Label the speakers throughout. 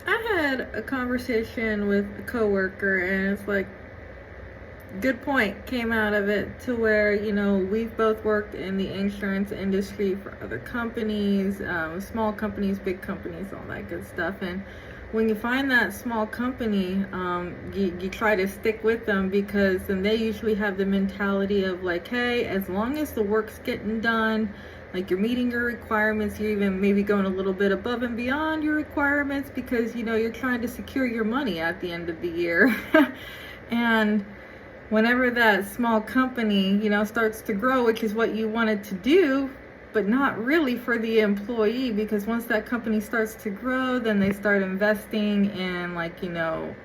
Speaker 1: I had a conversation with a coworker, and it's like, good point came out of it to where, we've both worked in the insurance industry for other companies, small companies, big companies, all that good stuff. And when you find that small company, you try to stick with them because then they usually have the mentality of like, hey, as long as the work's getting done, like you're meeting your requirements, you're even maybe going a little bit above and beyond your requirements because you're trying to secure your money at the end of the year. And whenever that small company, starts to grow, which is what you wanted to do, but not really for the employee, because once that company starts to grow, then they start investing in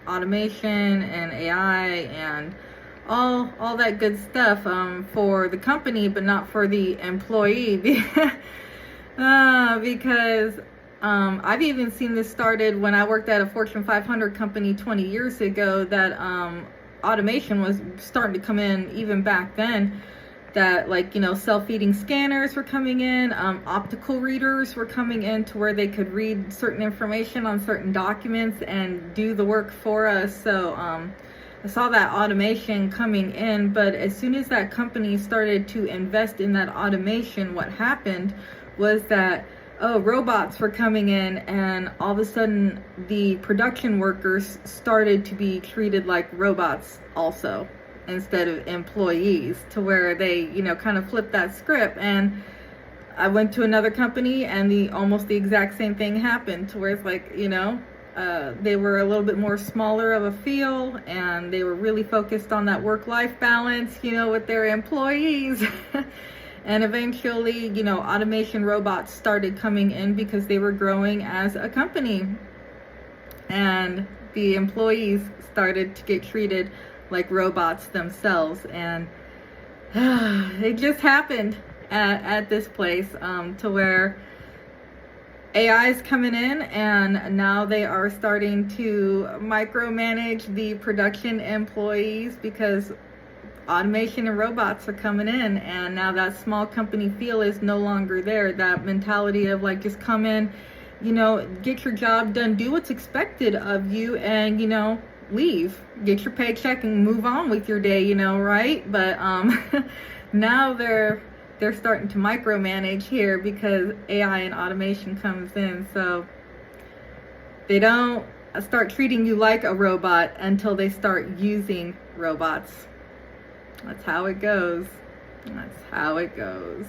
Speaker 1: automation and AI and all that good stuff for the company, but not for the employee. Because I've even seen this started when I worked at a Fortune 500 company 20 years ago, that automation was starting to come in even back then, that self-feeding scanners were coming in, optical readers were coming in to where they could read certain information on certain documents and do the work for us. So I saw that automation coming in, but as soon as that company started to invest in that automation, what happened was that robots were coming in, and all of a sudden the production workers started to be treated like robots also, instead of employees, to where they kind of flipped that script. And I went to another company and almost the exact same thing happened, to where it's like they were a little bit more smaller of a feel, and they were really focused on that work-life balance with their employees. And eventually, automation robots started coming in because they were growing as a company. And the employees started to get treated like robots themselves. And it just happened at this place, to where AI is coming in, and now they are starting to micromanage the production employees because automation and robots are coming in, and now that small company feel is no longer there. That mentality of like, just come in, get your job done, do what's expected of you, and leave, get your paycheck and move on with your day, right? But now they're starting to micromanage here because AI and automation comes in. So they don't start treating you like a robot until they start using robots. That's how it goes. That's how it goes.